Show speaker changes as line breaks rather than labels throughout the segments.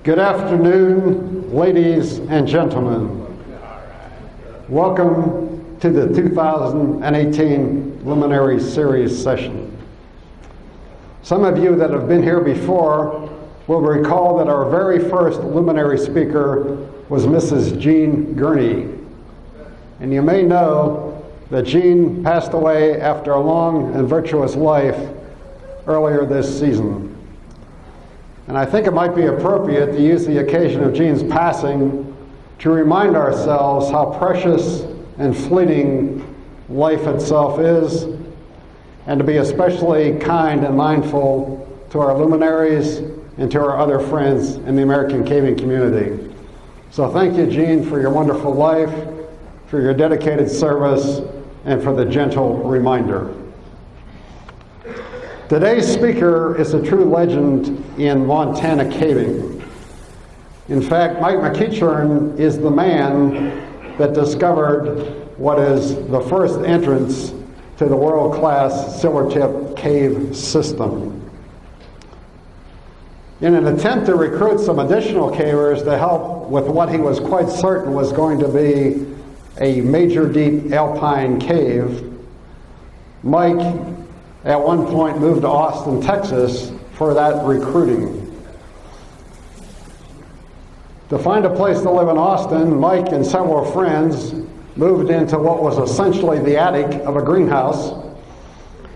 Good afternoon, ladies and gentlemen. Welcome to the 2018 Luminary Series session. Some of you that have been here before will recall that our very first Luminary speaker was Mrs. Jean Gurney. And you may know that Jean passed away after a long and virtuous life earlier this season. And I think it might be appropriate to use the occasion of Jean's passing to remind ourselves how precious and fleeting life itself is, and to be especially kind and mindful to our luminaries and to our other friends in the American caving community. So thank you, Jean, for your wonderful life, for your dedicated service, and for the gentle reminder. Today's speaker is a true legend in Montana caving. In fact, Mike McEachern is the man that discovered what is the first entrance to the world-class Silvertip Cave system. In an attempt to recruit some additional cavers to help with what he was quite certain was going to be a major deep alpine cave, Mike at one point moved to Austin, Texas for that recruiting. To find a place to live in Austin, Mike and several friends moved into what was essentially the attic of a greenhouse,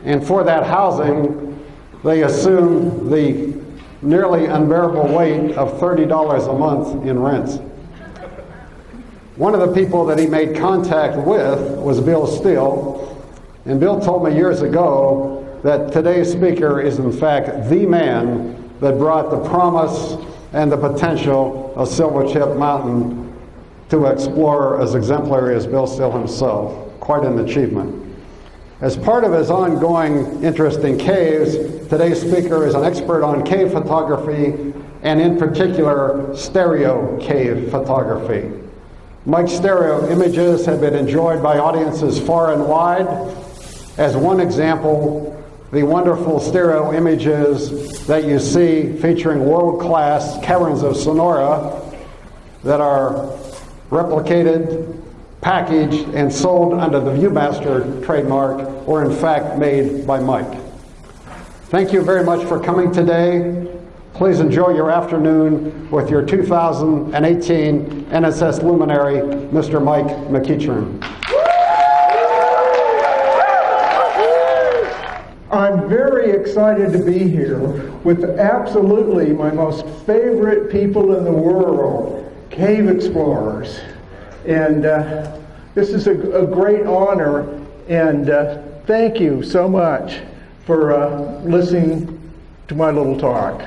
and for that housing they assumed the nearly unbearable weight of $30 a month in rent. One of the people that he made contact with was Bill Steele, and Bill told me years ago that today's speaker is in fact the man that brought the promise and the potential of Silvertip Mountain to explore as exemplary as Bill Steele himself. Quite an achievement. As part of his ongoing interest in caves, today's speaker is an expert on cave photography, and in particular, stereo cave photography. Mike's stereo images have been enjoyed by audiences far and wide. As one example, the wonderful stereo images that you see featuring world-class Caverns of Sonora that are replicated, packaged, and sold under the Viewmaster trademark were in fact made by Mike. Thank you very much for coming today. Please enjoy your afternoon with your 2018 NSS Luminary, Mr. Mike McEachern.
I'm very excited to be here with absolutely my most favorite people in the world, cave explorers. And this is a great honor, and thank you so much for listening to my little talk.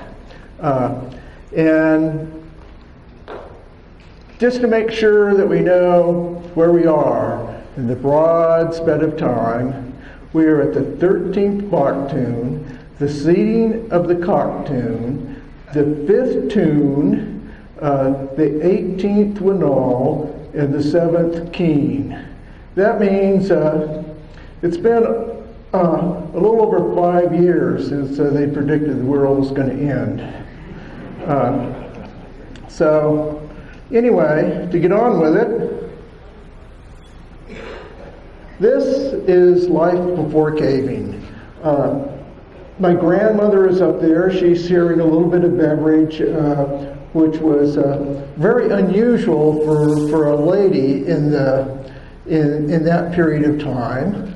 And just to make sure that we know where we are in the broad span of time, we are at the 13th bark tune, the seeding of the cock tune, the 5th tune, the 18th winall, and the 7th keen. That means it's been a little over 5 years since they predicted the world was going to end. So anyway, to get on with it, this is life before caving. My grandmother is up there. She's sharing a little bit of beverage, which was very unusual for a lady in that period of time.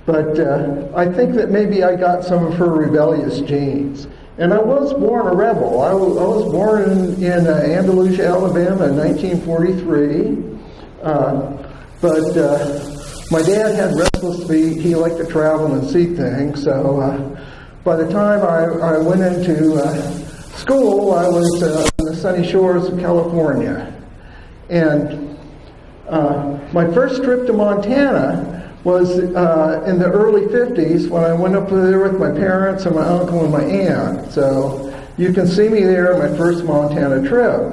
But I think that maybe I got some of her rebellious genes. And I was born a rebel. I was born in Andalusia, Alabama in 1943. But my dad had restless feet. He liked to travel and see things. So by the time I went into school, I was on the sunny shores of California. And my first trip to Montana was in the early 50s when I went up there with my parents and my uncle and my aunt. So you can see me there on my first Montana trip.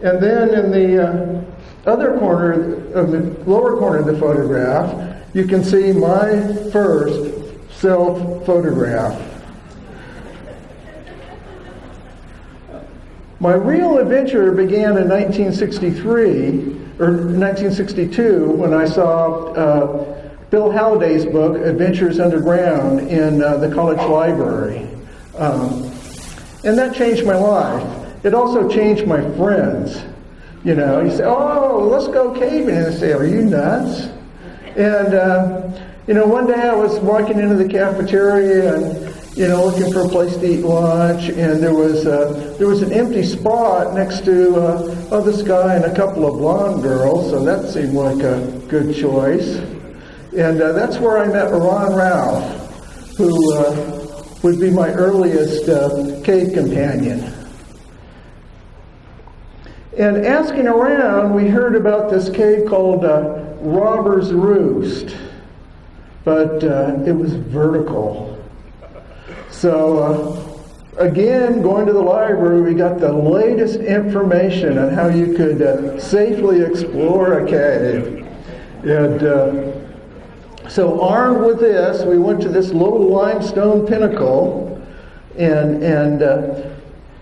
And then in the other corner of the lower corner of the photograph, you can see my first self-photograph. My real adventure began in 1963, or 1962, when I saw Bill Halliday's book, Adventures Underground, in the college library. And that changed my life. It also changed my friends. You know, you say, oh, let's go caving. And they say, are you nuts? And, you know, one day I was walking into the cafeteria and, you know, looking for a place to eat lunch, and there was an empty spot next to this guy and a couple of blonde girls, so that seemed like a good choice. And that's where I met Ron Ralph, who would be my earliest cave companion. And asking around, we heard about this cave called Robber's Roost, but it was vertical. So again, going to the library, we got the latest information on how you could safely explore a cave. And so armed with this, we went to this little limestone pinnacle, and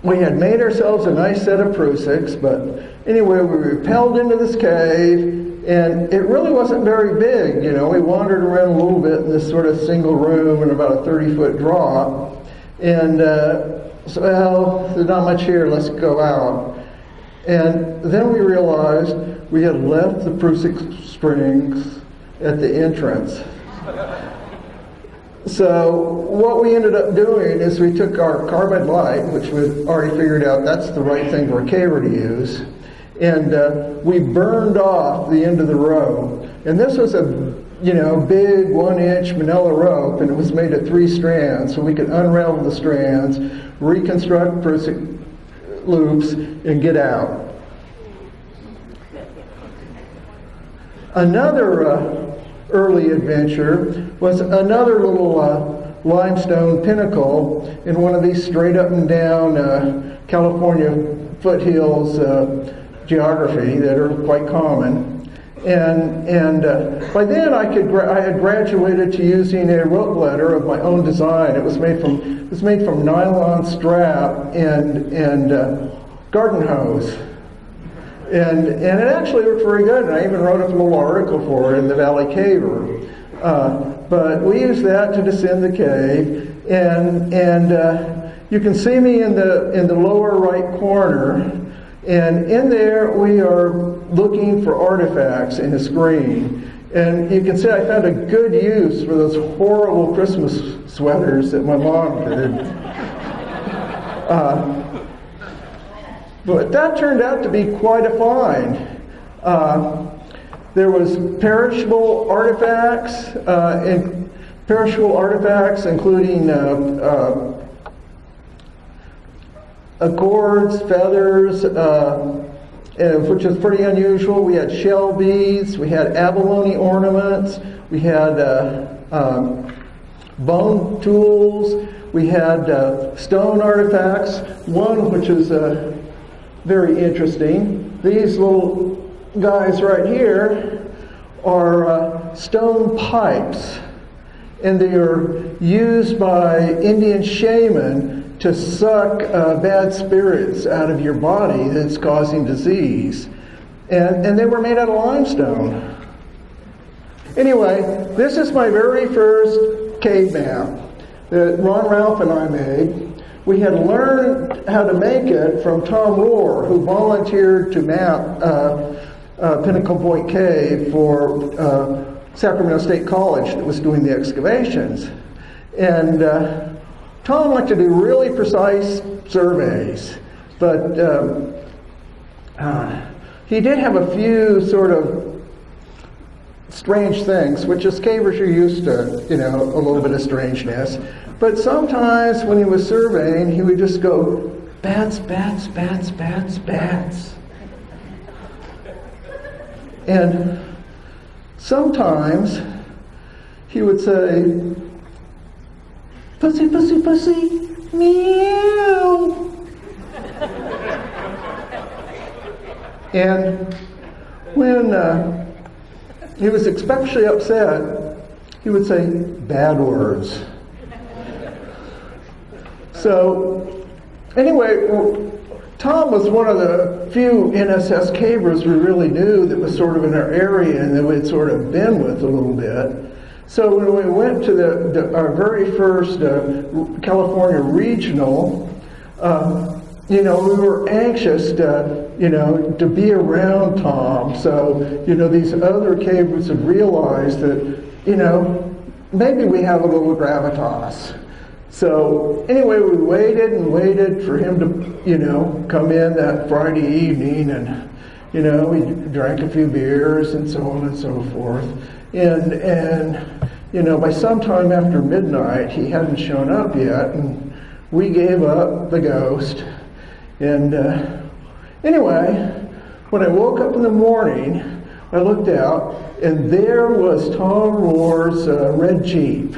we had made ourselves a nice set of prusiks, but anyway, we rappelled into this cave, and it really wasn't very big. You know, we wandered around a little bit in this sort of single room and about a 30-foot drop, and so, well, there's not much here, let's go out. And then we realized we had left the prusik springs at the entrance. So what we ended up doing is we took our carbide light, which we'd already figured out that's the right thing for a caver to use, and we burned off the end of the rope. And this was a, you know, big 1-inch manila rope, and it was made of 3 strands, so we could unravel the strands, reconstruct prusik loops, and get out. Another early adventure was another little limestone pinnacle in one of these straight up and down California foothills geography that are quite common. And by then I had graduated to using a rope ladder of my own design. It was made from nylon strap and garden hose. And it actually looked very good, and I even wrote up a little article for it in the Valley Caver. But we used that to descend the cave, and you can see me in the lower right corner, and in there we are looking for artifacts in the screen. And you can see I found a good use for those horrible Christmas sweaters that my mom did. But that turned out to be quite a find. There was perishable artifacts, including accords, feathers, which is pretty unusual. We had shell beads, we had abalone ornaments, we had bone tools, we had stone artifacts. One which is very interesting. These little guys right here are stone pipes, and they are used by Indian shaman to suck bad spirits out of your body that's causing disease. And they were made out of limestone. Anyway, this is my very first cave map that Ron Ralph and I made. We had learned how to make it from Tom Rohr, who volunteered to map Pinnacle Point Cave for Sacramento State College that was doing the excavations. And Tom liked to do really precise surveys, but he did have a few sort of strange things, which as cavers are used to, you know, a little bit of strangeness. But sometimes when he was surveying, he would just go, bats, bats, bats, bats, bats. And sometimes he would say, pussy, pussy, pussy, meow. And when he was especially upset, he would say bad words. So, anyway, Tom was one of the few NSS cavers we really knew that was sort of in our area and that we'd sort of been with a little bit. So when we went to our very first California regional, we were anxious to be around Tom. So, these other cavers had realized that, maybe we have a little gravitas. So anyway, we waited and waited for him to, come in that Friday evening, and, we drank a few beers and so on and so forth. And by sometime after midnight, he hadn't shown up yet, and we gave up the ghost. And anyway, when I woke up in the morning, I looked out, and there was Tom Rohr's red Jeep.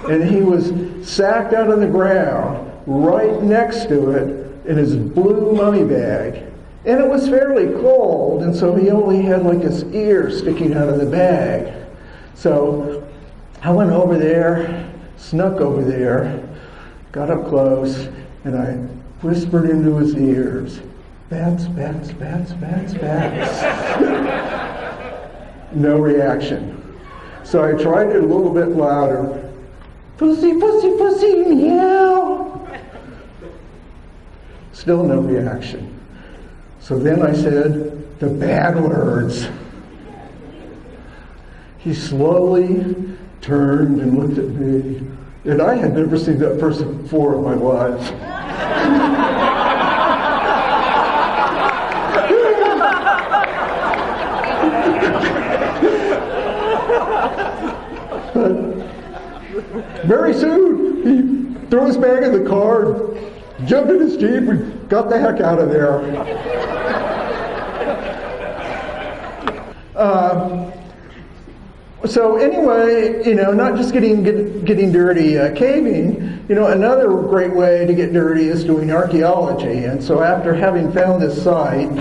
And he was sacked out on the ground, right next to it, in his blue money bag. And it was fairly cold, and so he only had like his ear sticking out of the bag. So I went over there, snuck over there, got up close, and I whispered into his ears, "Bats, bats, bats, bats, bats." No reaction. So I tried it a little bit louder. "Pussy, pussy, pussy, meow." Still no reaction. So then I said the bad words. He slowly turned and looked at me, and I had never seen that person before in my life. Very soon, he threw his bag in the car, jumped in his Jeep, and got the heck out of there. So anyway, not just getting dirty caving, another great way to get dirty is doing archaeology. And so after having found this site,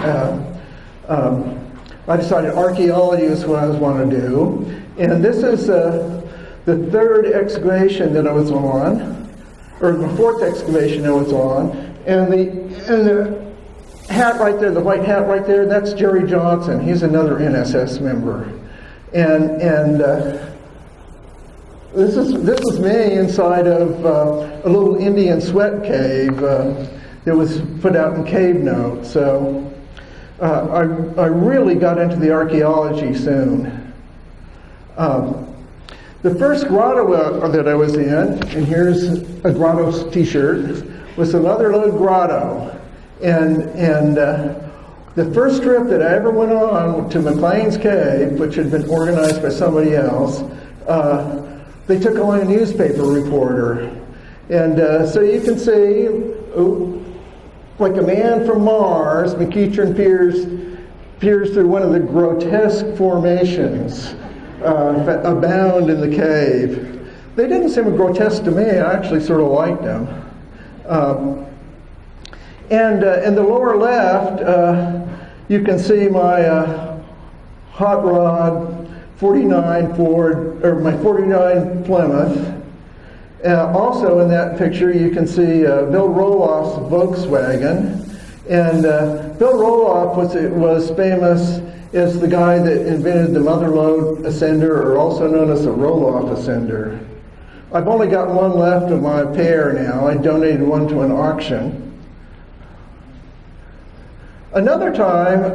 I decided archaeology is what I was want to do. And this is the third excavation that I was on, or the fourth excavation I was on, and the hat right there, the white hat right there, that's Jerry Johnson. He's another NSS member, and this is me inside of a little Indian sweat cave that was put out in Cave Note. So I really got into the archaeology soon. The first grotto that I was in, and here's a grotto t-shirt, was the Mother Lode grotto. And the first trip that I ever went on to McLean's Cave, which had been organized by somebody else, they took along a newspaper reporter. And so you can see, like a man from Mars, McEachern peers through one of the grotesque formations abound in the cave. They didn't seem grotesque to me. I actually sort of liked them. And in the lower left, you can see my hot rod 49 Ford, or my 49 Plymouth. Also in that picture, you can see Bill Roloff's Volkswagen. And Bill Roloff was famous as the guy that invented the Mother Lode ascender, or also known as the Roloff ascender. I've only got one left of my pair now. I donated one to an auction. Another time,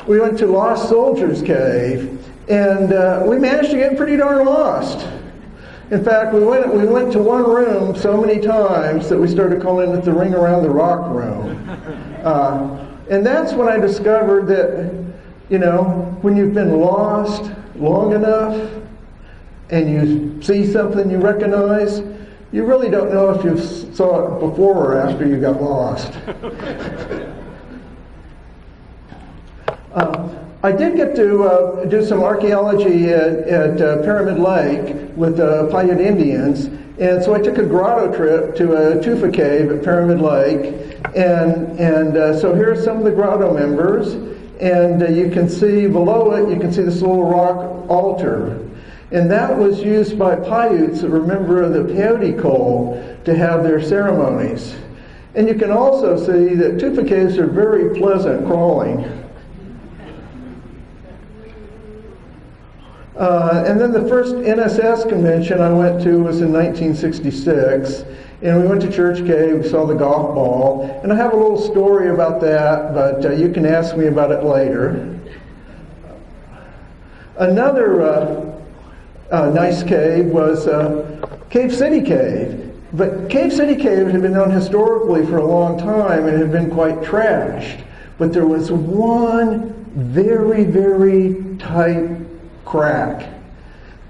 we went to Lost Soldiers Cave, and we managed to get pretty darn lost. In fact, we went to one room so many times that we started calling it the Ring Around the Rock room. And that's when I discovered that, when you've been lost long enough and you see something you recognize, you really don't know if you saw it before or after you got lost. I did get to do some archaeology at Pyramid Lake with the Paiute Indians, and so I took a grotto trip to a tufa cave at Pyramid Lake, and so here are some of the grotto members, and you can see below it, you can see this little rock altar, and that was used by Paiutes that were a member of the Peyote Cole to have their ceremonies. And you can also see that tufa caves are very pleasant crawling. And then the first NSS Convention I went to was in 1966. And we went to Church Cave, we saw the golf ball. And I have a little story about that, but you can ask me about it later. Another nice cave was Cave City Cave. But Cave City Cave had been known historically for a long time and had been quite trashed. But there was one very, very tight crack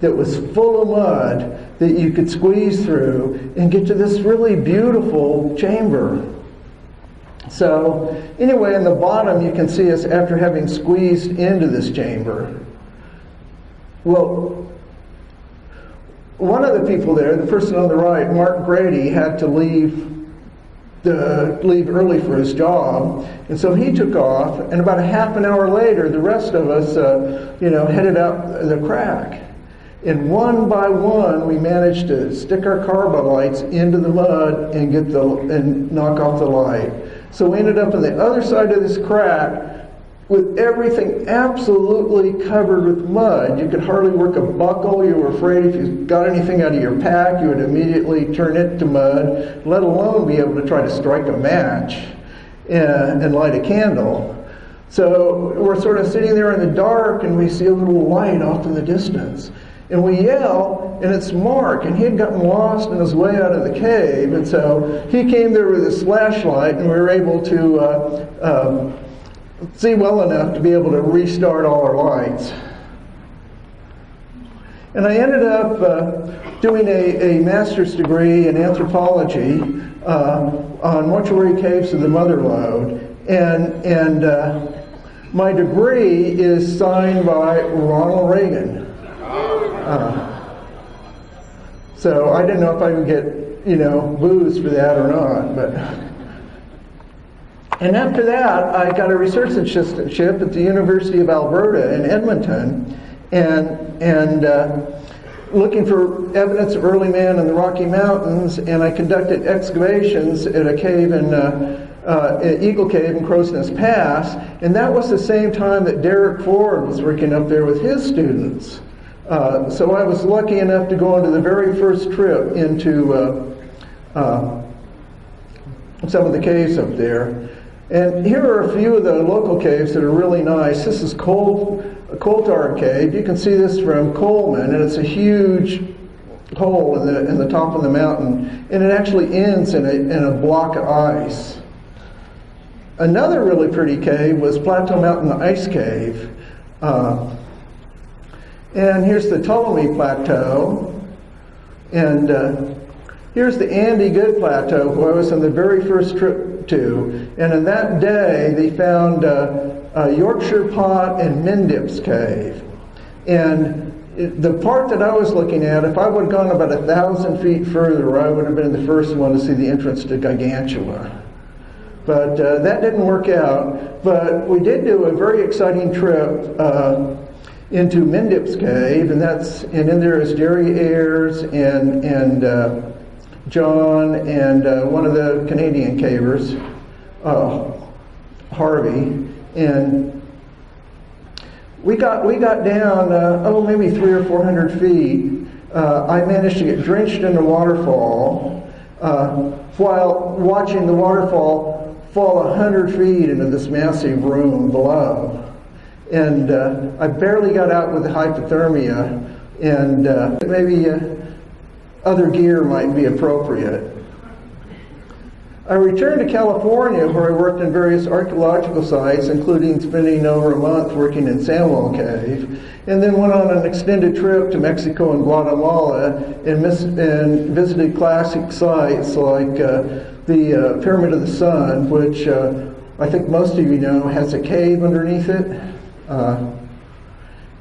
that was full of mud that you could squeeze through and get to this really beautiful chamber. So anyway, in the bottom you can see us after having squeezed into this chamber. Well, one of the people there, the person on the right, Mark Grady, had to leave early for his job, and so he took off. And about a half an hour later, the rest of us, headed out the crack. And one by one, we managed to stick our carbo lights into the mud and knock off the light. So we ended up on the other side of this crack, with everything absolutely covered with mud. You could hardly work a buckle. You were afraid if you got anything out of your pack, you would immediately turn it to mud, let alone be able to try to strike a match and light a candle. So we're sort of sitting there in the dark, and we see a little light off in the distance. And we yell, and it's Mark, and he had gotten lost in his way out of the cave. And so he came there with his flashlight, and we were able to see well enough to be able to restart all our lights. And I ended up doing a master's degree in anthropology on mortuary caves of the Mother Lode. And my degree is signed by Ronald Reagan. So I didn't know if I would get, booze for that or not, but... And after that, I got a research assistantship at the University of Alberta in Edmonton, and looking for evidence of early man in the Rocky Mountains, and I conducted excavations at a cave at Eagle Cave in Crowsnest Pass, and that was the same time that Derek Ford was working up there with his students. So I was lucky enough to go on to the very first trip into some of the caves up there. And here are a few of the local caves that are really nice. This is Coulthard Cave. You can see this from Coleman, and it's a huge hole in the top of the mountain, and it actually ends in a block of ice. Another really pretty cave was Plateau Mountain Ice Cave. And here's the Ptolemy Plateau. And here's the Andy Good Plateau, who I was on the very first trip to. And in that day, they found a Yorkshire pot and Mendips cave. And the part that I was looking at, if I would have gone about 1,000 feet further, I would have been the first one to see the entrance to Gigantua. But that didn't work out. But we did do a very exciting trip into Mendips Cave, and in there is Jerry Ayers and John and one of the Canadian cavers, Harvey, and we got down maybe 300 or 400 feet. I managed to get drenched in a waterfall while watching the waterfall fall 100 feet into this massive room below. And I barely got out with hypothermia, and maybe other gear might be appropriate. I returned to California, where I worked in various archaeological sites, including spending over a month working in Samuel Cave, and then went on an extended trip to Mexico and Guatemala and visited classic sites like the Pyramid of the Sun, which I think most of you know has a cave underneath it.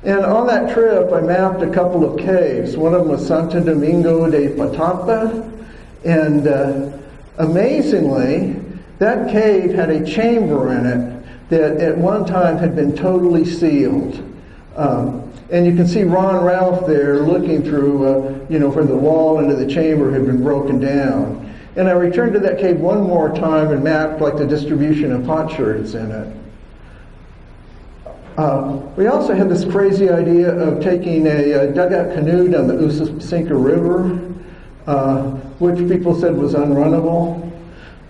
And on that trip, I mapped a couple of caves. One of them was Santo Domingo de Patapa, and amazingly, that cave had a chamber in it that at one time had been totally sealed. And you can see Ron Ralph there looking through, where the wall into the chamber had been broken down. And I returned to that cave one more time and mapped like the distribution of potsherds in it. We also had this crazy idea of taking a dugout canoe down the Ususinka River, which people said was unrunnable.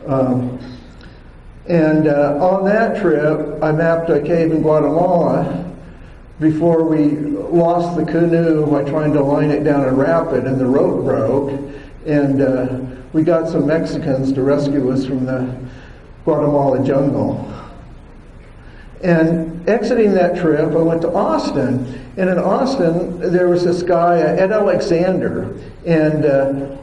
On that trip, I mapped a cave in Guatemala before we lost the canoe by trying to line it down a rapid, and the rope broke. And we got some Mexicans to rescue us from the Guatemala jungle. And exiting that trip, I went to Austin. And in Austin, there was this guy, Ed Alexander, and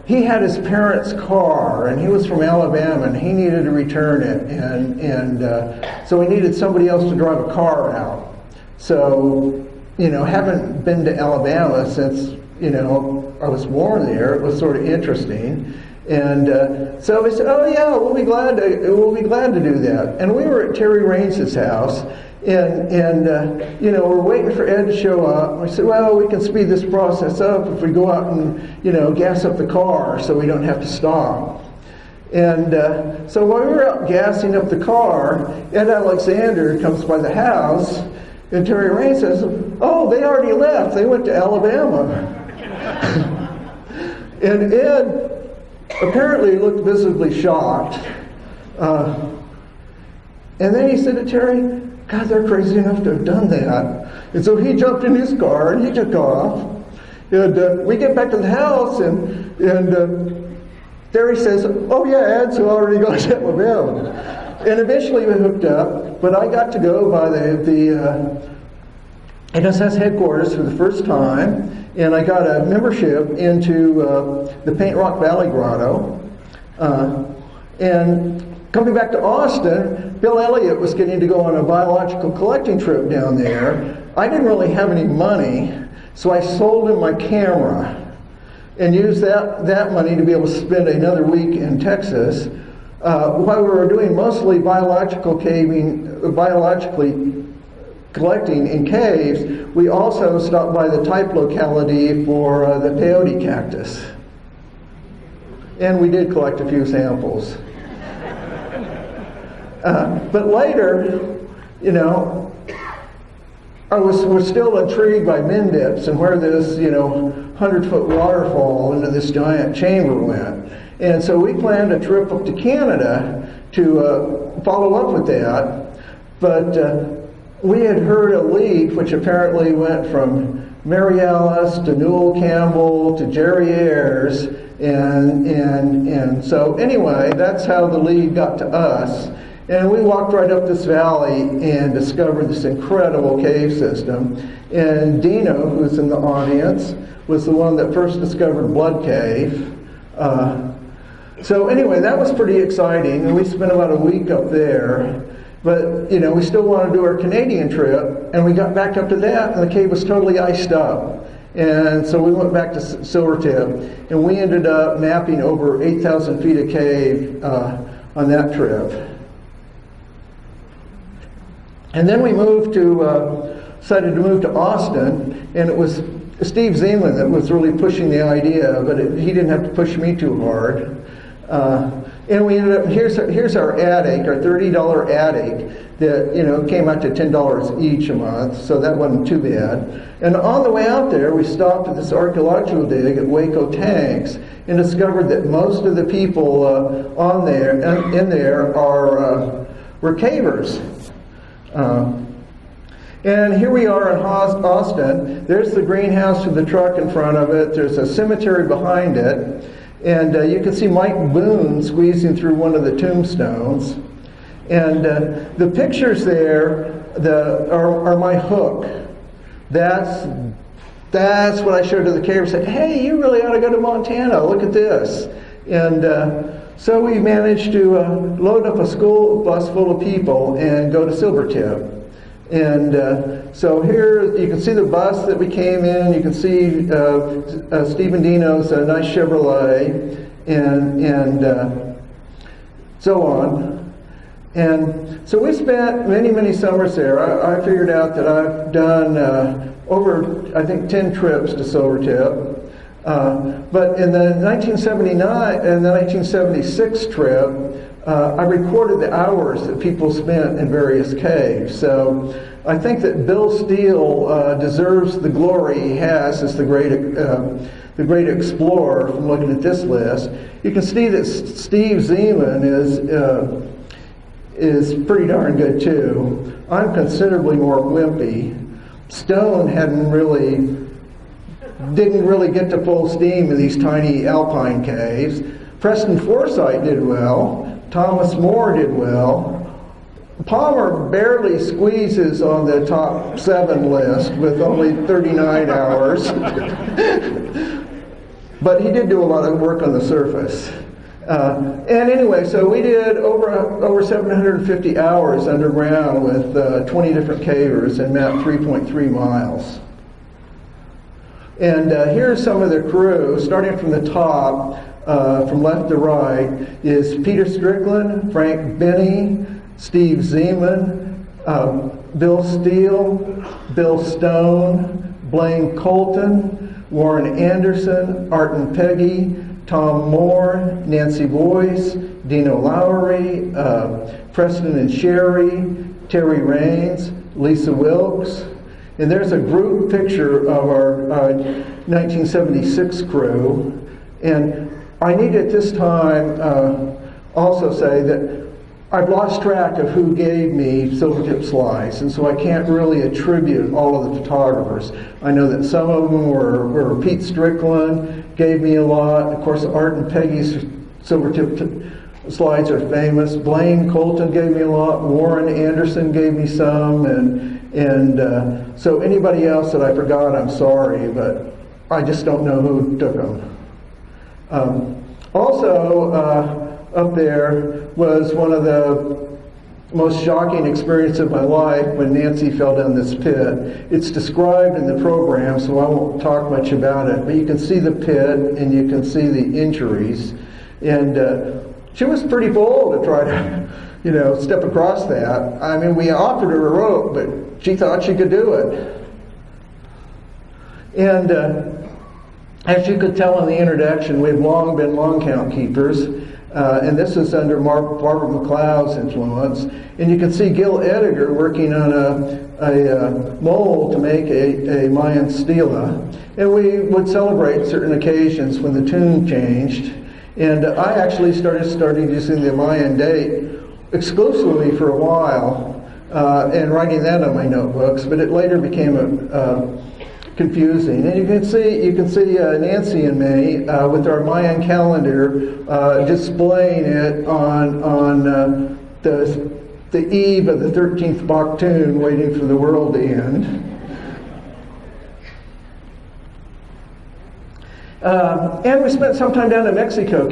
he had his parents' car, and he was from Alabama, and he needed to return it. And so he needed somebody else to drive a car out. So, haven't been to Alabama since, I was born there. It was sort of interesting. And so we said, "Oh yeah, we'll be glad to do that." And we were at Terry Raines's house, and we're waiting for Ed to show up. We said, "Well, we can speed this process up if we go out and gas up the car, so we don't have to stop." And so while we were out gassing up the car, Ed Alexander comes by the house, and Terry Raines says, "Oh, they already left. They went to Alabama." And Ed apparently looked visibly shocked. And then he said to Terry, "God, they're crazy enough to have done that." And so he jumped in his car and he took off. And we get back to the house, and Terry says, "Oh yeah, Ed's already gone to Alabama." And eventually we hooked up, but I got to go by the NSS headquarters for the first time. And I got a membership into the Paint Rock Valley Grotto. And coming back to Austin, Bill Elliott was getting to go on a biological collecting trip down there. I didn't really have any money, so I sold him my camera and used that money to be able to spend another week in Texas. While we were doing mostly biologically collecting in caves, we also stopped by the type locality for the peyote cactus. And we did collect a few samples. But later, I was still intrigued by Mendips and where this, 100-foot waterfall into this giant chamber went. And so we planned a trip up to Canada to follow up with that. But we had heard a lead which apparently went from Mary Alice to Newell Campbell to Jerry Ayres, and so anyway, that's how the lead got to us. And we walked right up this valley and discovered this incredible cave system. And Dino, who's in the audience, was the one that first discovered Blood Cave. So anyway, that was pretty exciting, and we spent about a week up there. But, we still wanted to do our Canadian trip, and we got back up to that, and the cave was totally iced up. And so we went back to Silvertip, and we ended up mapping over 8,000 feet of cave on that trip. And then we decided to move to Austin, and it was Steve Zeeman that was really pushing the idea, but he didn't have to push me too hard. And we ended up, here's our attic, our $30 attic that, came out to $10 each a month, so that wasn't too bad. And on the way out there, we stopped at this archaeological dig at Waco Tanks and discovered that most of the people in there were cavers. And here we are in Austin. There's the greenhouse with the truck in front of it. There's a cemetery behind it. And you can see Mike Boone squeezing through one of the tombstones. And the pictures there are my hook. That's what I showed to the caver. Said, "Hey, you really ought to go to Montana. Look at this." And so we managed to load up a school bus full of people and go to Silvertip. And so here you can see the bus that we came in. You can see Stephen Dino's nice Chevrolet, and so on. And so we spent many, many summers there. I figured out that I've done over, I think, 10 trips to Silvertip. But in the 1979 and the 1976 trip, I recorded the hours that people spent in various caves. So I think that Bill Steele deserves the glory he has as the great explorer from looking at this list. You can see that Steve Zeman is pretty darn good too. I'm considerably more wimpy. Stone didn't really get to full steam in these tiny alpine caves. Preston Forsythe did well. Thomas Moore did well. Palmer barely squeezes on the top 7 list with only 39 hours. But he did do a lot of work on the surface. And anyway, so we did over 750 hours underground with 20 different cavers and mapped 3.3 miles. And here's some of the crew, starting from the top, from left to right, is Peter Strickland, Frank Binney, Steve Zeman, Bill Steele, Bill Stone, Blaine Colton, Warren Anderson, Art and Peggy, Tom Moore, Nancy Boyce, Dino Lowry, Preston and Sherry, Terry Raines, Lisa Wilkes. And there's a group picture of our 1976 crew. And I need at this time also say that I've lost track of who gave me Silvertip slides, and so I can't really attribute all of the photographers. I know that some of them were Pete Strickland, gave me a lot. Of course, Art and Peggy's Silvertip slides are famous. Blaine Colton gave me a lot. Warren Anderson gave me some, and so anybody else that I forgot, I'm sorry, but I just don't know who took them. Also, up there was one of the most shocking experiences of my life when Nancy fell down this pit. It's described in the program, so I won't talk much about it, but you can see the pit and you can see the injuries. And she was pretty bold to try to, step across that. I mean, we offered her a rope, but she thought she could do it. And as you could tell in the introduction, we've long been long count keepers. And this is under Barbara McLeod's influence. And you can see Gil Ediger working on a mold to make a Mayan stela. And we would celebrate certain occasions when the tune changed. And I actually started using the Mayan date exclusively for a while and writing that on my notebooks, but it later became confusing. And you can see Nancy and me with our Mayan calendar displaying it on the eve of the 13th Baktun, waiting for the world to end. And we spent some time down in Mexico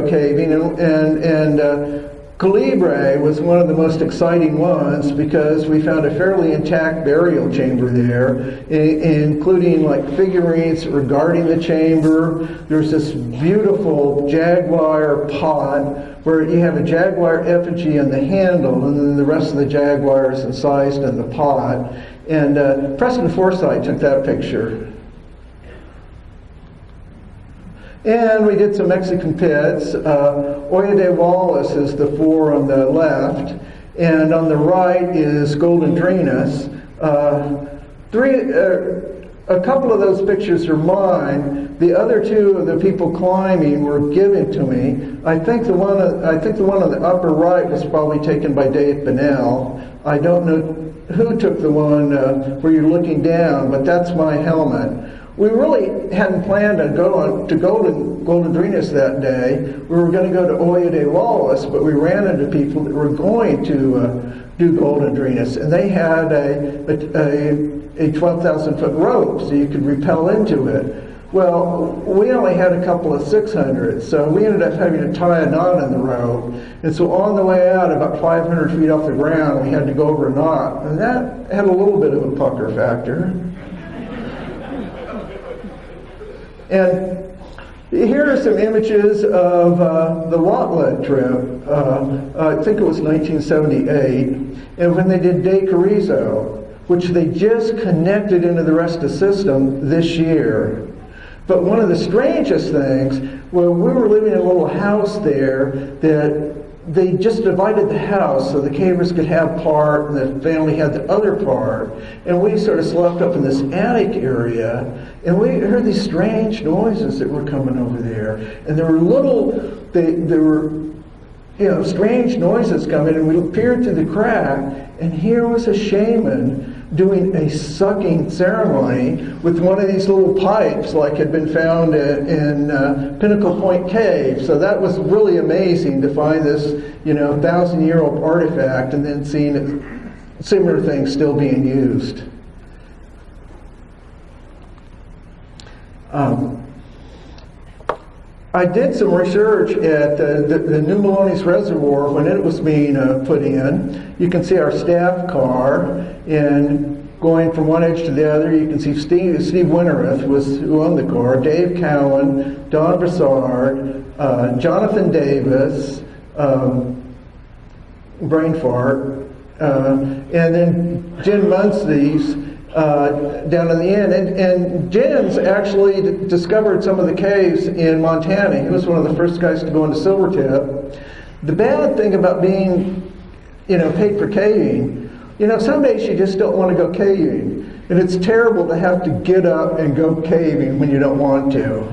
caving. And Calibre was one of the most exciting ones because we found a fairly intact burial chamber there, including like figurines regarding the chamber. There's this beautiful jaguar pot where you have a jaguar effigy on the handle, and then the rest of the jaguar is incised in the pot. And Preston Forsythe took that picture. And we did some Mexican pits. Oya de Wallace is the 4 on the left, and on the right is Golden Drenus. A couple of those pictures are mine. The other 2 of the people climbing were given to me. I think the one on the upper right was probably taken by Dave Bennell. I don't know who took the one where you're looking down, but that's my helmet. We really hadn't planned on going to Golden Drenus that day. We were going to go to Oya de Wallace, but we ran into people that were going to do Golden Drenus, and they had a 12,000-foot rope, so you could rappel into it. Well, we only had a couple of 600s, so we ended up having to tie a knot in the rope. And so on the way out, about 500 feet off the ground, we had to go over a knot, and that had a little bit of a pucker factor. And here are some images of the Watlet trip. I think it was 1978, and when they did De Carrizo. which they just connected into the rest of the system this year. But one of the strangest things, well, we were living in a little house there that they just divided the house so the cavers could have part and the family had the other part. And we sort of slept up in this attic area, and we heard these strange noises that were coming over there. And there were strange noises coming, and we peered through the crack, and here was a shaman doing a sucking ceremony with one of these little pipes like had been found in Pinnacle Point Cave. So that was really amazing to find this, 1,000-year-old artifact and then seeing similar things still being used. I did some research at the New Melones Reservoir when it was being put in. You can see our staff car, and going from one edge to the other, you can see Steve Wintereth who owned the car, Dave Cowan, Don Broussard, Jonathan Davis, brain fart, and then Jim Muncy's down in the end. And Jim's actually discovered some of the caves in Montana. He was one of the first guys to go into Silvertip. The bad thing about being, paid for caving, some days you just don't want to go caving. And it's terrible to have to get up and go caving when you don't want to.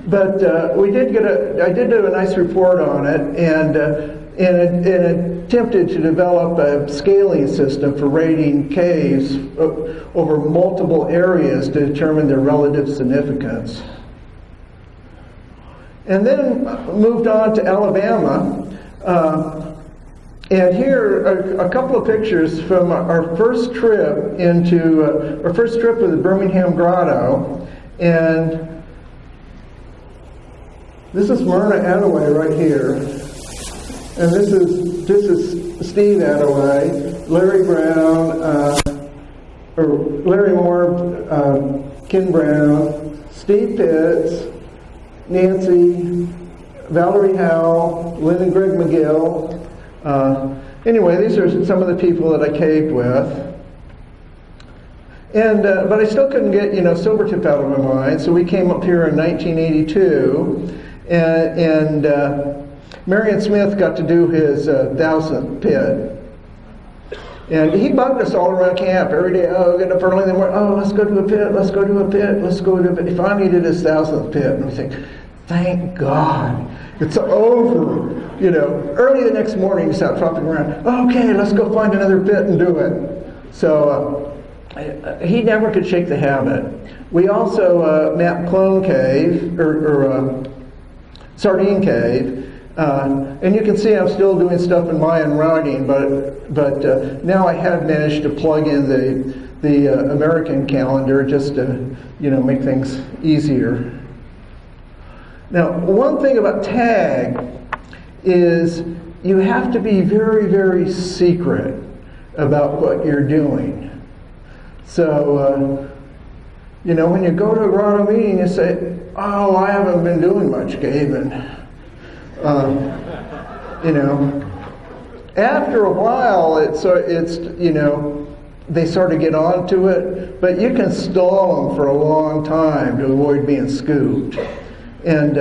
But I did do a nice report on it, and attempted to develop a scaling system for rating caves over multiple areas to determine their relative significance. And then moved on to Alabama. And here are a couple of pictures from our first trip with the Birmingham Grotto. And this is Myrna Attaway right here. And this is Steve Attaway, Larry Brown, Larry Moore, Ken Brown, Steve Pitts, Nancy, Valerie Howell, Lynn and Greg McGill. Anyway, these are some of the people that I caved with. And but I still couldn't get Silvertip out of my mind, so we came up here in 1982, and Marion Smith got to do his 1,000th pit. And he bugged us all around camp every day. Oh, get up early in the morning. Oh, let's go to a pit. Let's go to a pit. Let's go to a pit. He finally did his 1,000th pit. And we think, thank God, it's over. Early the next morning, he started tromping around. Okay, let's go find another pit and do it. So he never could shake the habit. We also mapped Clone Cave, or Sardine Cave. And you can see I'm still doing stuff in Mayan writing, but now I have managed to plug in the American calendar just to make things easier. Now, one thing about tag is you have to be very, very secret about what you're doing. So, when you go to a grotto meeting, you say, "Oh, I haven't been doing much caving." After a while, they sort of get onto it, but you can stall them for a long time to avoid being scooped. And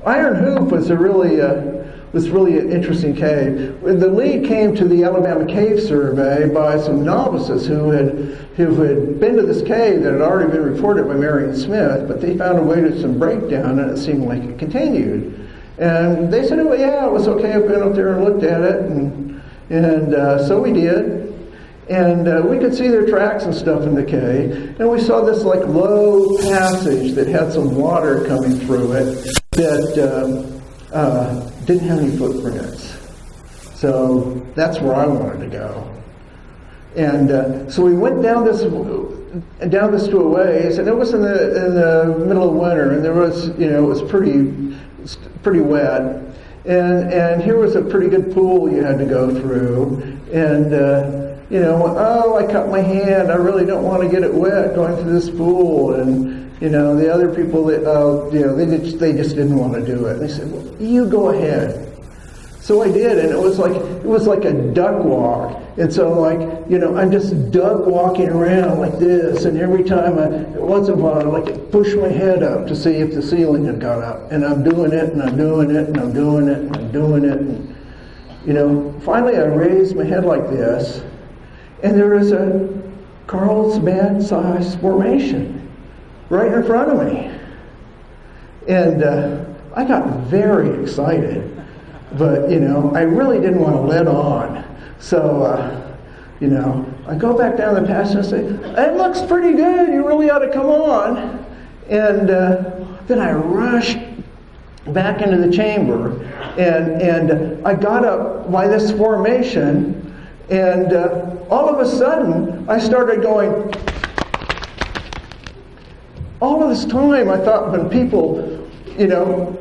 Iron Hoop was really an interesting cave. The lead came to the Alabama Cave Survey by some novices who had been to this cave that had already been reported by Marion Smith, but they found a way to some breakdown, and it seemed like it continued. And they said, "Oh yeah, it was okay. I went up there and looked at it," and so we did. And we could see their tracks and stuff in the cave. And we saw this low passage that had some water coming through it that didn't have any footprints. So that's where I wanted to go. And so we went down this to a ways, and it was in the middle of winter, and there was it was pretty wet. And here was a pretty good pool you had to go through. And I cut my hand. I really don't want to get it wet going through this pool. And the other people that they just didn't want to do it. They said, "Well, you go ahead." So I did, and it was like a duck walk. And so, like, you know, I'm just duck walking around like this, and every time once in a while, I like push my head up to see if the ceiling had gone up. And I'm doing it, and I'm doing it, and I'm doing it, and I'm doing it. And, you know, finally I raised my head like this, and there is a Carlsbad-sized formation right in front of me. And I got very excited. But, you know, I really didn't want to let on. So, you know, I go back down the passage and I say, it looks pretty good, you really ought to come on. And then I rushed back into the chamber, and I got up by this formation, and all of a sudden I started going. All of this time I thought when people, you know,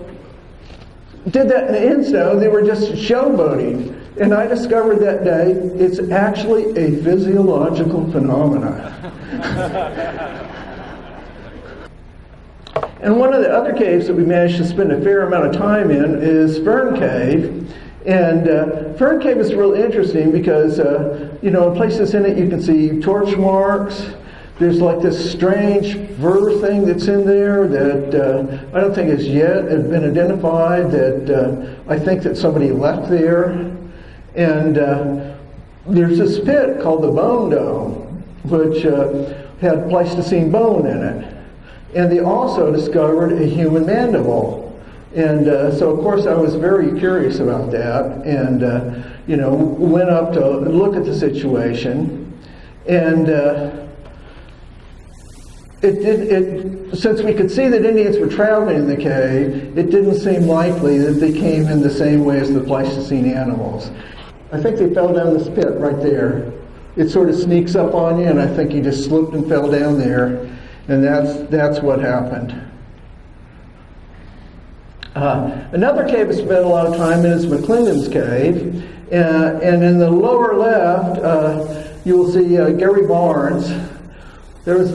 did that in Insto, they were just showboating. And I discovered that day it's actually a physiological phenomenon. And one of the other caves that we managed to spend a fair amount of time in is Fern Cave. And Fern Cave is real interesting because, you know, in places in it you can see torch marks. There's like this strange fur thing that's in there that I don't think has yet been identified, that I think that somebody left there. And there's this pit called the Bone Dome, which had Pleistocene bone in it. And they also discovered a human mandible. And so, of course, I was very curious about that, and, you know, went up to look at the situation. And since we could see that Indians were traveling in the cave, it didn't seem likely that they came in the same way as the Pleistocene animals. I think they fell down this pit right there. It sort of sneaks up on you, and I think he just slipped and fell down there, and that's what happened. Another cave I spent a lot of time in is McClingan's Cave, and in the lower left, you will see Gary Barnes. There was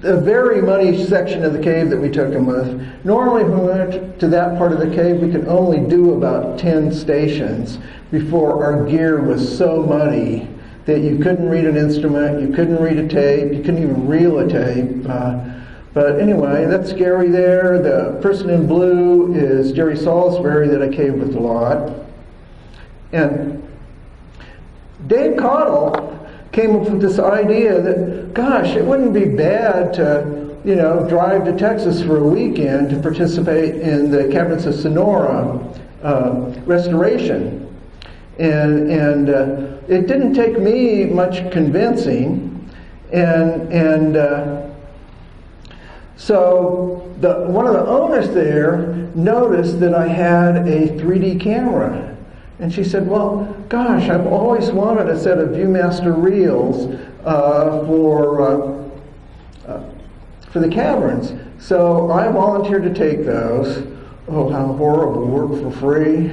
a very muddy section of the cave that we took him with. Normally when we went to that part of the cave, we could only do about 10 stations before our gear was so muddy that you couldn't read an instrument, you couldn't read a tape, you couldn't even reel a tape. But anyway, that's Gary there. The person in blue is Jerry Salisbury that I caved with a lot. And Dave Cottle came up with this idea that, gosh, it wouldn't be bad to, you know, drive to Texas for a weekend to participate in the Caverns of Sonora restoration. And it didn't take me much convincing. So one of the owners there noticed that I had a 3D camera. And she said, well, gosh, I've always wanted a set of Viewmaster reels for the Caverns. So I volunteered to take those. Oh, how horrible, work for free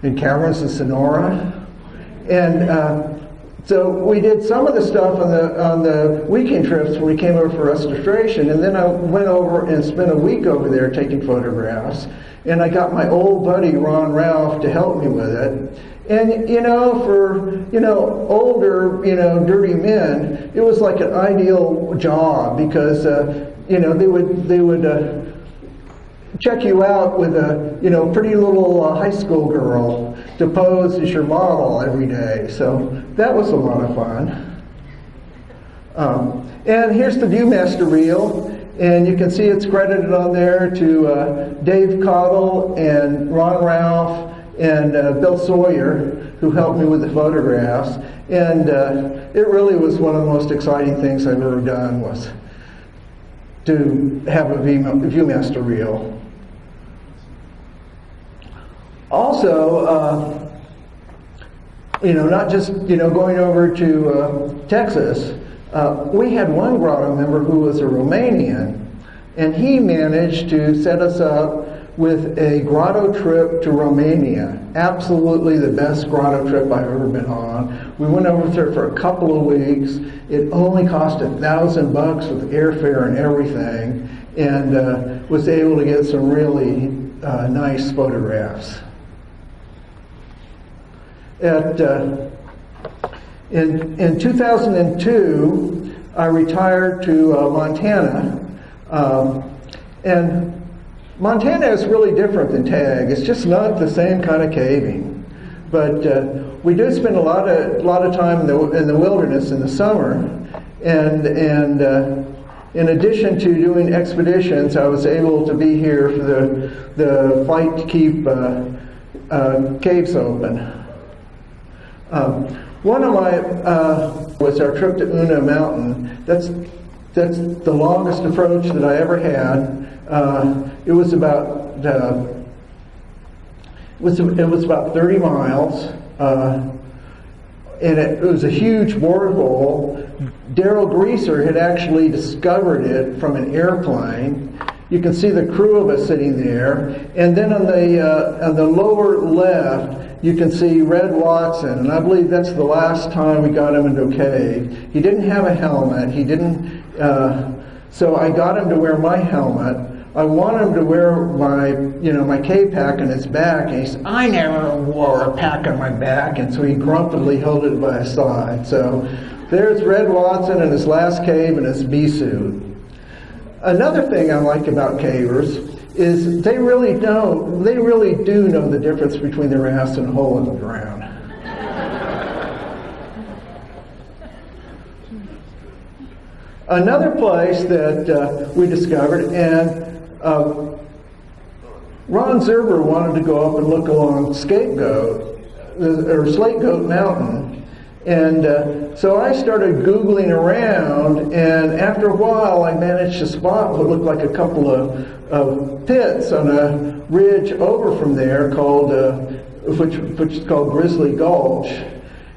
in Caverns of Sonora. And so we did some of the stuff on the weekend trips when we came over for restoration, and then I went over and spent a week over there taking photographs. And I got my old buddy Ron Ralph to help me with it. And, you know, for, you know, older, you know, dirty men, it was like an ideal job because, you know, they would check you out with a, you know, pretty little high school girl to pose as your model every day. So that was a lot of fun. And here's the Viewmaster reel. And you can see it's credited on there to Dave Cottle and Ron Ralph and Bill Sawyer, who helped me with the photographs. And it really was one of the most exciting things I've ever done, was to have a Viewmaster reel. Also, you know, not just, you know, going over to Texas, we had one grotto member who was a Romanian, and he managed to set us up with a grotto trip to Romania. Absolutely the best grotto trip I've ever been on. We went over there for a couple of weeks. It only cost $1,000 with airfare and everything, and was able to get some really nice photographs. In 2002, I retired to Montana, and Montana is really different than TAG. It's just not the same kind of caving. But we do spend a lot of time in the wilderness in the summer, and in addition to doing expeditions, I was able to be here for the fight to keep caves open. One of my was our trip to Una Mountain. That's the longest approach that I ever had. It was about 30 miles, and it was a huge borehole. Daryl Greaser had actually discovered it from an airplane. You can see the crew of us sitting there, and then on the lower left, you can see Red Watson, and I believe that's the last time we got him into a cave. He didn't have a helmet. He didn't. So I got him to wear my helmet. I wanted him to wear my cave pack on his back, and he said, "I never wore a pack on my back," and so he grumpily held it by his side. So there's Red Watson in his last cave in his bee suit. Another thing I like about cavers is they really do know the difference between their ass and a hole in the ground. Another place that we discovered, and Ron Zerber wanted to go up and look along Slate Goat Mountain. And so I started Googling around, and after a while I managed to spot what looked like a couple of pits on a ridge over from there called, which is called Grizzly Gulch.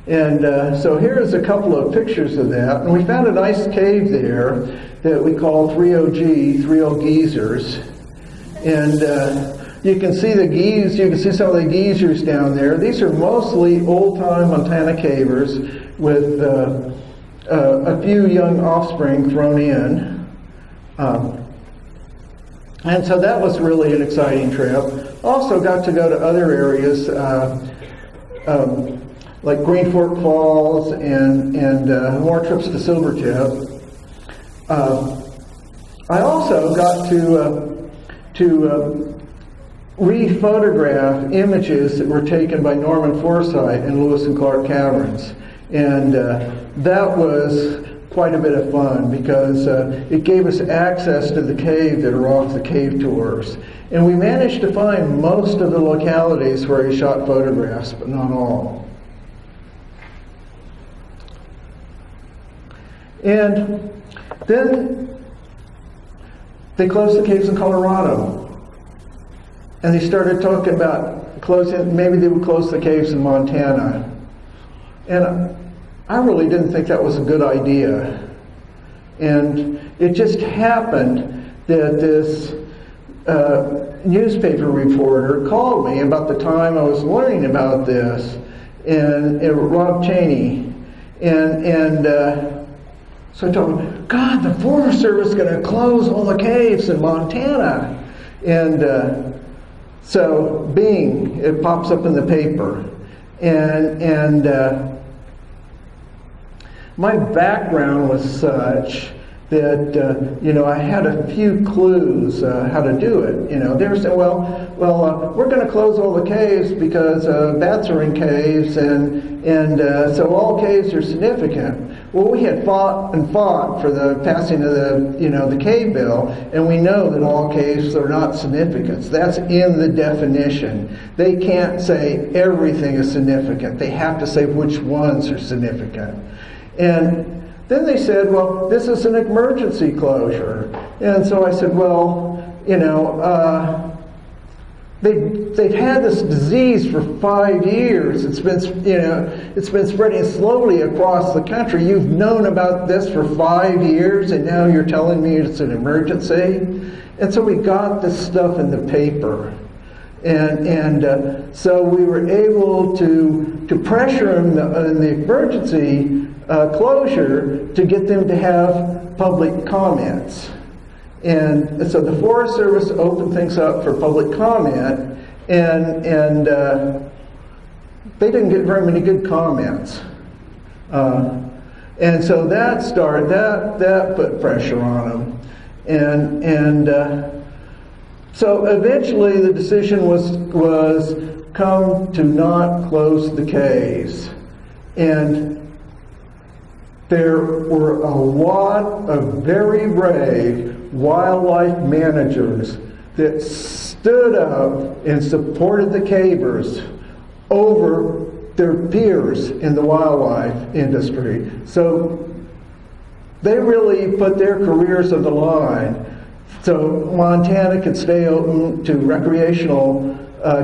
And so here's a couple of pictures of that. And we found a nice cave there that we call 30G, 30 Geezers. And you can see you can see some of the geezers down there. These are mostly old-time Montana cavers with a few young offspring thrown in. And so that was really an exciting trip. Also got to go to other areas like Green Fork Falls and more trips to Silvertip. I also got to re-photograph images that were taken by Norman Forsythe in Lewis and Clark Caverns. And that was quite a bit of fun because it gave us access to the cave that are off the cave tours. And we managed to find most of the localities where he shot photographs, but not all. And then they closed the caves in Colorado. And they started talking about closing, maybe they would close the caves in Montana. And I really didn't think that was a good idea. And it just happened that this newspaper reporter called me about the time I was learning about this, and Rob Cheney. And so I told him, God, the Forest Service is going to close all the caves in Montana. And so, bing, it pops up in the paper. And my background was such that, I had a few clues how to do it. They were saying, we're going to close all the caves because bats are in caves, and so all caves are significant. Well, we had fought for the passing of the cave bill, and we know that all caves are not significant. That's in the definition. They can't say everything is significant. They have to say which ones are significant. And then they said, well, this is an emergency closure. And so I said, they've had this disease for 5 years. It's been spreading slowly across the country. You've known about this for 5 years, and now you're telling me it's an emergency. And so we got this stuff in the paper, and so we were able to pressure them in the emergency closure to get them to have public comments. And so the Forest Service opened things up for public comment, and they didn't get very many good comments. And so that put pressure on them. So eventually the decision was come to not close the caves. And there were a lot of very brave wildlife managers that stood up and supported the cavers over their peers in the wildlife industry. So they really put their careers on the line so Montana could stay open to recreational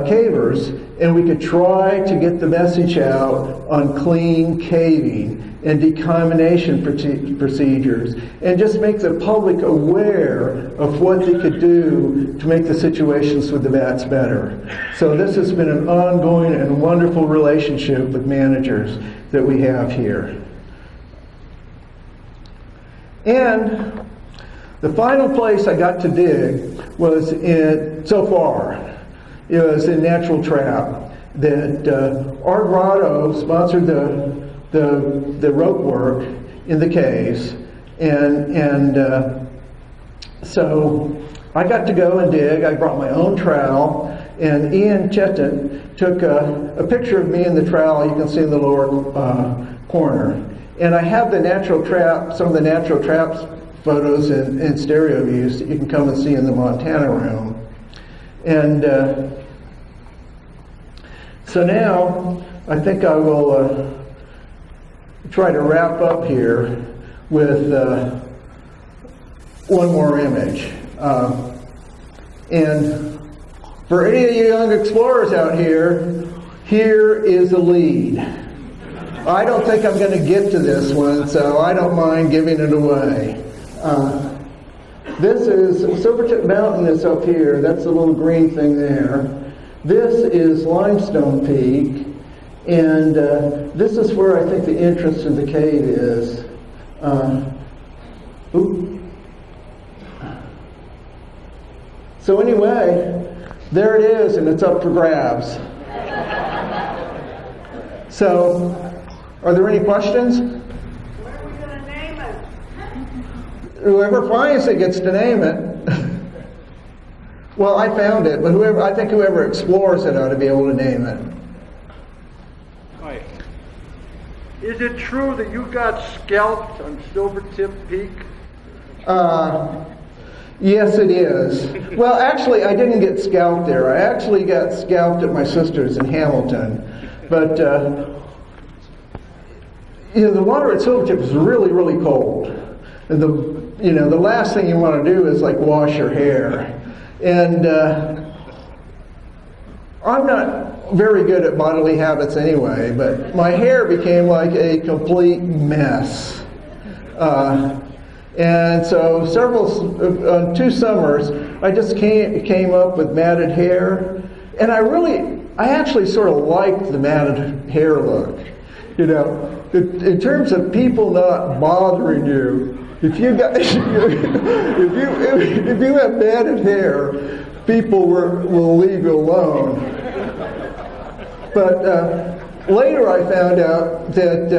cavers, and we could try to get the message out on clean caving and decontamination procedures, and just make the public aware of what they could do to make the situations with the bats better. So this has been an ongoing and wonderful relationship with managers that we have here. And the final place I got to dig was in Natural Trap, that our grotto sponsored the rope work in the caves, and so I got to go and dig. I brought my own trowel, and Ian Chetten took a picture of me in the trowel. You can see in the lower corner, and I have some of the Natural Traps photos in stereo views that you can come and see in the Montana room. And so now I think I will try to wrap up here with one more image. And for any of you young explorers out here, here is a lead. I don't think I'm going to get to this one, so I don't mind giving it away. This is Silvertip Mountain is up here. That's the little green thing there. This is Limestone Peak, and this is where I think the entrance to the cave is. So anyway, there it is, and it's up for grabs. So, are there any questions?
What are we going to name it?
Whoever finds it gets to name it. Well, I found it, but I think whoever explores it ought to be able to name it.
Hi. Is it true that you got scalped on Silvertip Peak?
Yes, it is. Well, actually, I didn't get scalped there. I actually got scalped at my sister's in Hamilton. But, the water at Silvertip is really, really cold. And the last thing you want to do is like wash your hair. And I'm not very good at bodily habits anyway, but my hair became like a complete mess. And so on 2 summers, I just came up with matted hair, and I actually sort of liked the matted hair look. In terms of people not bothering you, if you have matted hair, people will leave you alone. But later I found out that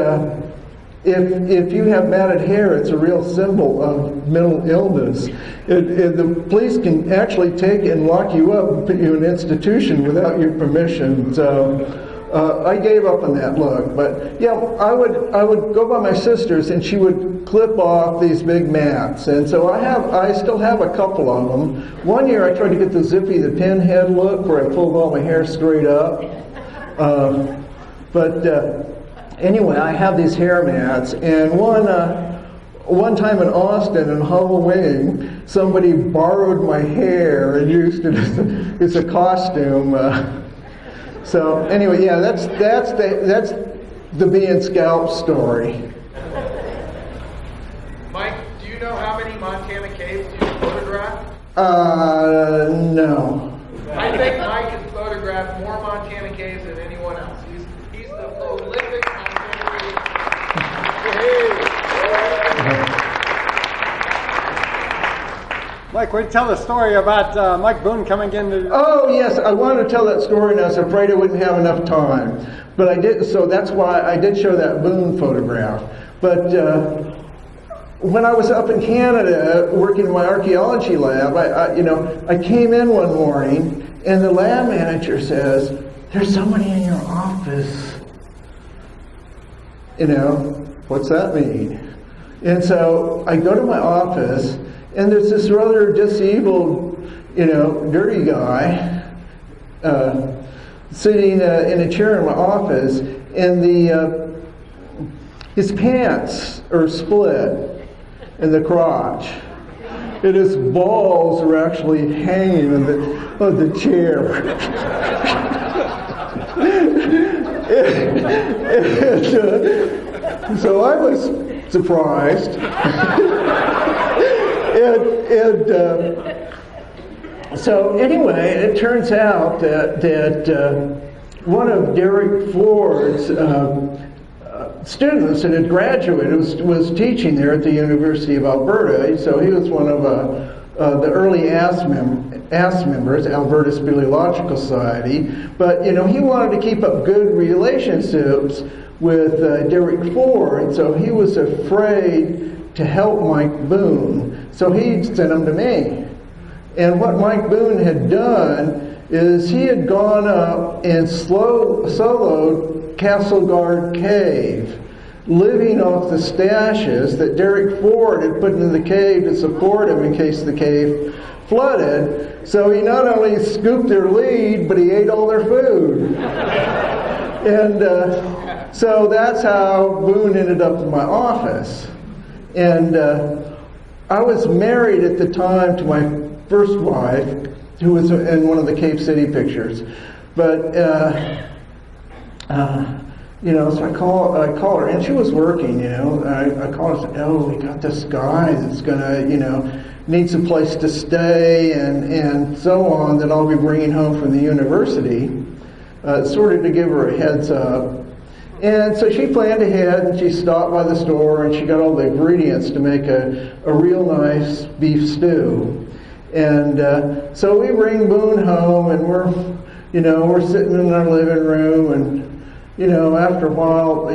if you have matted hair, it's a real symbol of mental illness. The police can actually take and lock you up and put you in an institution without your permission. So I gave up on that look. But yeah, I would go by my sister's, and she would clip off these big mats. And so I still have a couple of them. One year I tried to get the Zippy the Pinhead look, where I pulled all my hair straight up. Anyway, I have these hair mats, and one time in Austin, in Halloween, somebody borrowed my hair and used it as a costume. So anyway, yeah, that's the being scalped story.
Mike, do you know how many Montana caves you photographed?
No.
I think Mike has photographed more Montana caves than anyone else. He's the prolific Montana cave.
Mike, would you tell the story about Mike Boone coming in to...
Oh, yes, I wanted to tell that story, and I was afraid I wouldn't have enough time. But I did, so that's why I did show that Boone photograph. But when I was up in Canada working in my archaeology lab, I came in one morning, and the lab manager says, "There's somebody in your office." What's that mean? And so I go to my office, and there's this rather disabled, dirty guy sitting in a chair in my office, and his pants are split in the crotch, and his balls are actually hanging on the chair. So I was surprised. So anyway, it turns out that one of Derek Ford's students that had graduated was teaching there at the University of Alberta. So he was one of the early ASS members, Alberta Speleological Society. But he wanted to keep up good relationships with Derek Ford, so he was afraid to help Mike Boone. So he sent him to me. And what Mike Boone had done is he had gone up and soloed Castleguard Cave, living off the stashes that Derek Ford had put into the cave to support him in case the cave flooded. So he not only scooped their lead, but he ate all their food. And so that's how Boone ended up in my office. And I was married at the time to my first wife, who was in one of the Cave City pictures. But, so I call her, and she was working, I call her and say, "Oh, we got this guy that's going to, needs a place to stay and so on that I'll be bringing home from the university," sort of to give her a heads up. And so she planned ahead, and she stopped by the store, and she got all the ingredients to make a real nice beef stew. And so we bring Boone home, and we're sitting in our living room, and after a while,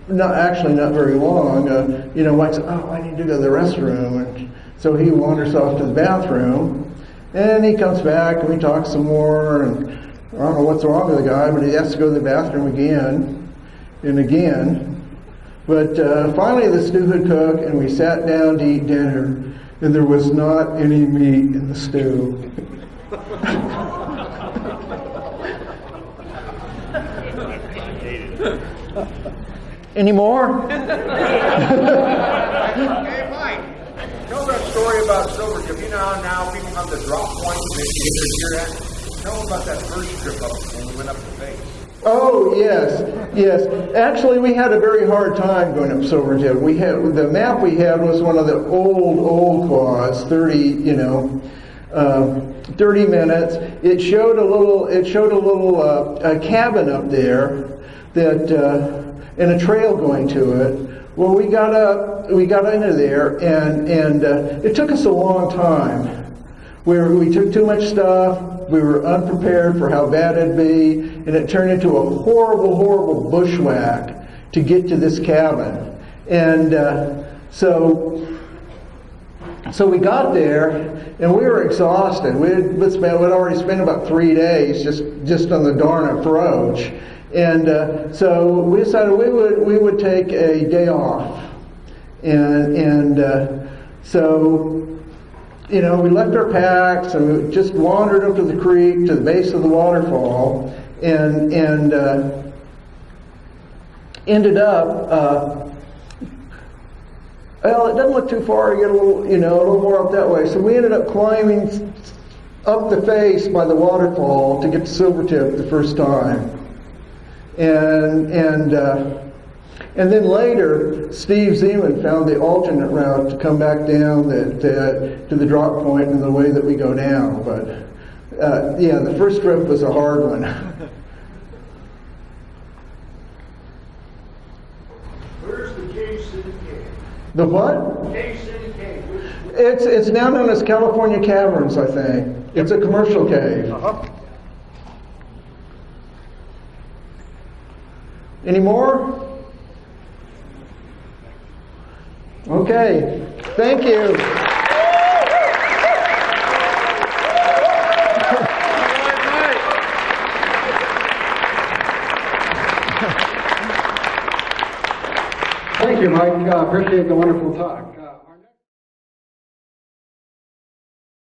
not very long, Mike said, "Oh, I need to go to the restroom," and so he wanders off to the bathroom, and he comes back, and we talk some more, and I don't know what's wrong with the guy, but he has to go to the bathroom again and again. But finally the stew had cooked, and we sat down to eat dinner, and there was not any meat in the stew. Any more?
Hey, Mike, tell that story about Silvertip. You know how now people have the drop point and they get their gear at? Tell them about that first trip up when we went up the face.
Oh, yes. Actually, we had a very hard time going up Silvertip. The map we had was one of the old quads, 30 minutes. It showed a little cabin up there that and a trail going to it. Well, we got into there, and it took us a long time. We took too much stuff. We were unprepared for how bad it'd be, and it turned into a horrible bushwhack to get to this cabin. And so we got there, and we were exhausted. We'd already spent about 3 days just on the darn approach. And so we decided we would take a day off, and so we left our packs and we just wandered up to the creek to the base of the waterfall, and ended up. Well, it doesn't look too far to get a little more up that way. So we ended up climbing up the face by the waterfall to get to Silvertip the first time. And then later, Steve Zeman found the alternate route to come back down to the drop point in the way that we go down. But the first trip was a hard one.
Where's the Cave City Cave?
The what?
Cave City Cave.
It's now known as California Caverns, I think. It's a commercial cave. Any more? Okay, thank you.
Thank you, Mike. Appreciate the wonderful talk.